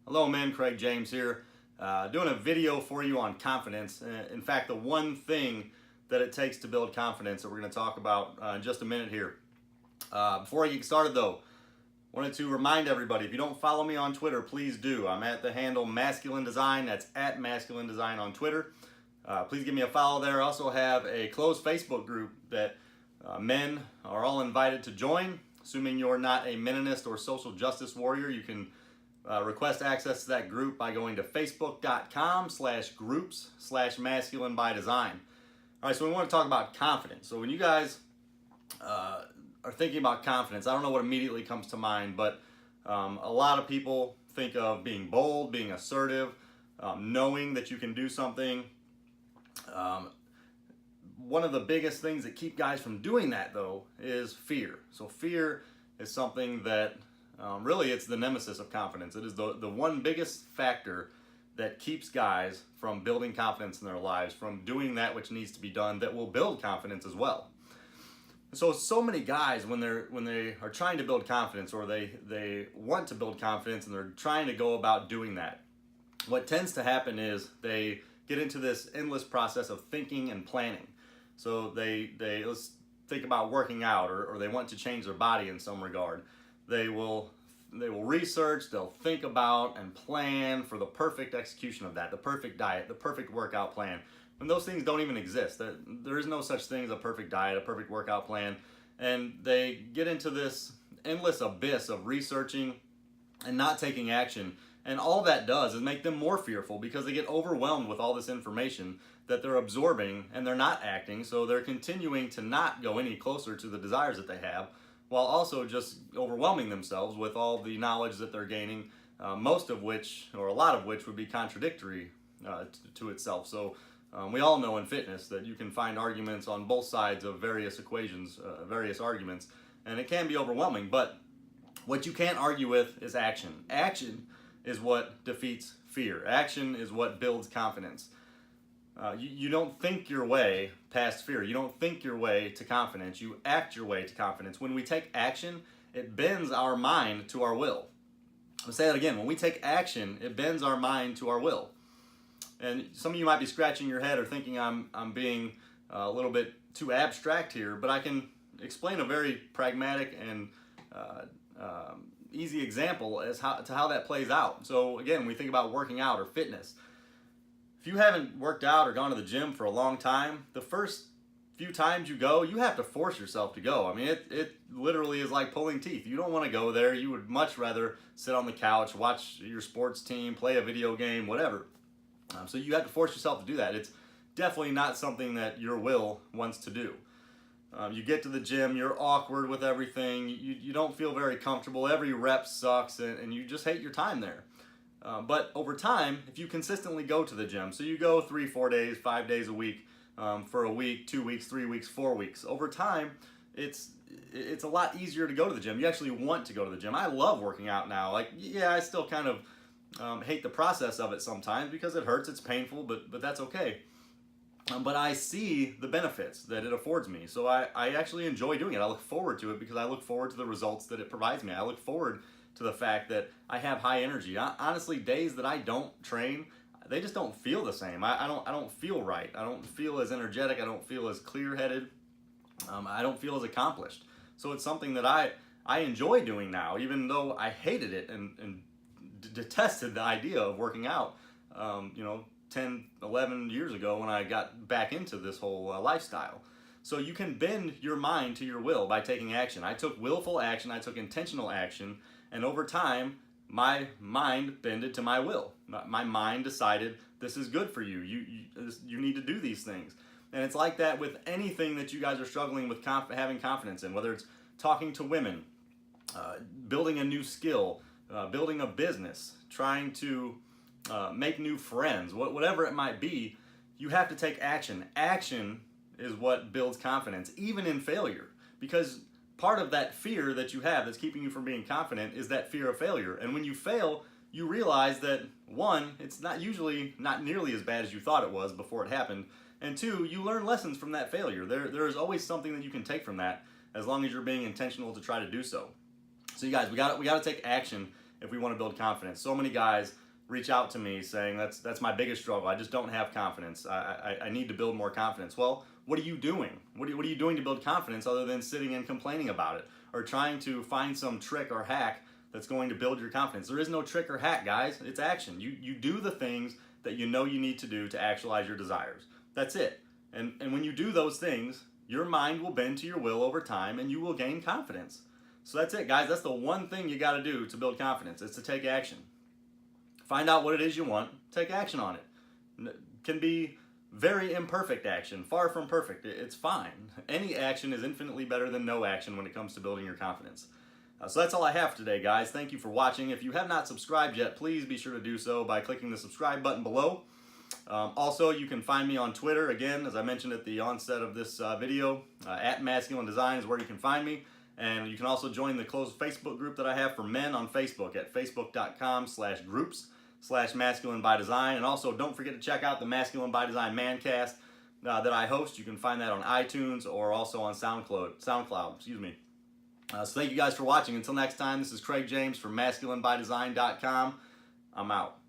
Hello men, Craig James here, doing a video for you on confidence. In fact, the one thing that it takes to build confidence that we're going to talk about in just a minute here. Before I get started though, wanted to remind everybody, if you don't follow me on Twitter, please do. I'm at the handle Masculine Design. That's at Masculine Design on Twitter. Please give me a follow there. I also have a closed Facebook group that men are all invited to join. Assuming you're not a Meninist or social justice warrior, you can request access to that group by going to facebook.com/groups/masculine by design. All right, so we want to talk about confidence. So when you guys are thinking about confidence, I don't know what immediately comes to mind, but a lot of people think of being bold, being assertive, knowing that you can do something. One of the biggest things that keep guys from doing that though is fear. So fear is something that really it's the nemesis of confidence. It is the one biggest factor that keeps guys from building confidence in their lives, from doing that which needs to be done that will build confidence as well. So many guys, when they are trying to build confidence, or they want to build confidence and they're trying to go about doing that, what tends to happen is they get into this endless process of thinking and planning. So they let's think about working out, or they want to change their body in some regard. They will research, they'll think about and plan for the perfect execution of that, the perfect diet, the perfect workout plan. When those things don't even exist. There is no such thing as a perfect diet, a perfect workout plan. And they get into this endless abyss of researching and not taking action. And all that does is make them more fearful, because they get overwhelmed with all this information that they're absorbing and they're not acting. So they're continuing to not go any closer to the desires that they have, while also just overwhelming themselves with all the knowledge that they're gaining, most of which, or a lot of which, would be contradictory to itself. So we all know in fitness that you can find arguments on both sides of various equations, various arguments, and it can be overwhelming. But what you can't argue with is action. Action is what defeats fear. Action is what builds confidence. You don't think your way past fear. You don't think your way to confidence. You act your way to confidence. When we take action, it bends our mind to our will. I'll say that again. When we take action, it bends our mind to our will. And some of you might be scratching your head or thinking I'm being a little bit too abstract here, but I can explain a very pragmatic and easy example as to how that plays out. So again, we think about working out or fitness. If you haven't worked out or gone to the gym for a long time, the first few times you go, you have to force yourself to go. I mean, it literally is like pulling teeth. You don't want to go there. You would much rather sit on the couch, watch your sports team, play a video game, whatever. So you have to force yourself to do that. It's definitely not something that your will wants to do. You get to the gym, you're awkward with everything. You don't feel very comfortable. Every rep sucks, and you just hate your time there. But over time, if you consistently go to the gym, so you go 3, 4 days, 5 days a week, for a week, 2 weeks, 3 weeks, 4 weeks, over time, it's a lot easier to go to the gym. You actually want to go to the gym. I love working out now. Like, yeah, I still kind of hate the process of it sometimes because it hurts, it's painful, but that's okay. But I see the benefits that it affords me. So I actually enjoy doing it. I look forward to it because I look forward to the results that it provides me. I look forward to the fact that I have high energy. Honestly, days that I don't train, they just don't feel the same. I don't feel right. I don't feel as energetic. I don't feel as clear-headed. I don't feel as accomplished. So it's something that I enjoy doing now, even though I hated it and detested the idea of working out, 10, 11 years ago when I got back into this whole lifestyle. So you can bend your mind to your will by taking action. I took willful action, I took intentional action, and over time, my mind bended to my will. My mind decided this is good for you. You need to do these things. And it's like that with anything that you guys are struggling with having confidence in, whether it's talking to women, building a new skill, building a business, trying to make new friends, whatever it might be. You have to take action. Action is what builds confidence, even in failure, because part of that fear that you have that's keeping you from being confident is that fear of failure. And when you fail, you realize that, one, it's not nearly as bad as you thought it was before it happened, and two, you learn lessons from that failure. There is always something that you can take from that, as long as you're being intentional to try to do so. So you guys, we got to take action if we want to build confidence. So many guys reach out to me saying that's my biggest struggle. I just don't have confidence. I need to build more confidence. Well, what are you doing? What are you doing to build confidence other than sitting and complaining about it or trying to find some trick or hack that's going to build your confidence? There is no trick or hack, guys. It's action. You do the things that you know you need to do to actualize your desires. That's it. And when you do those things, your mind will bend to your will over time and you will gain confidence. So that's it, guys. That's the one thing you got to do to build confidence. It's to take action. Find out what it is you want, take action on it. It can be very imperfect action, far from perfect. It's fine. Any action is infinitely better than no action when it comes to building your confidence. So that's all I have today, guys. Thank you for watching. If you have not subscribed yet, please be sure to do so by clicking the subscribe button below. Also, you can find me on Twitter, again, as I mentioned at the onset of this video, at Masculine Design is where you can find me. And you can also join the closed Facebook group that I have for men on Facebook at facebook.com/groups/Masculine by Design. And also, don't forget to check out the Masculine by Design Mancast that I host. You can find that on iTunes or also on SoundCloud. Excuse me. So thank you guys for watching. Until next time, this is Craig James from MasculineByDesign.com. I'm out.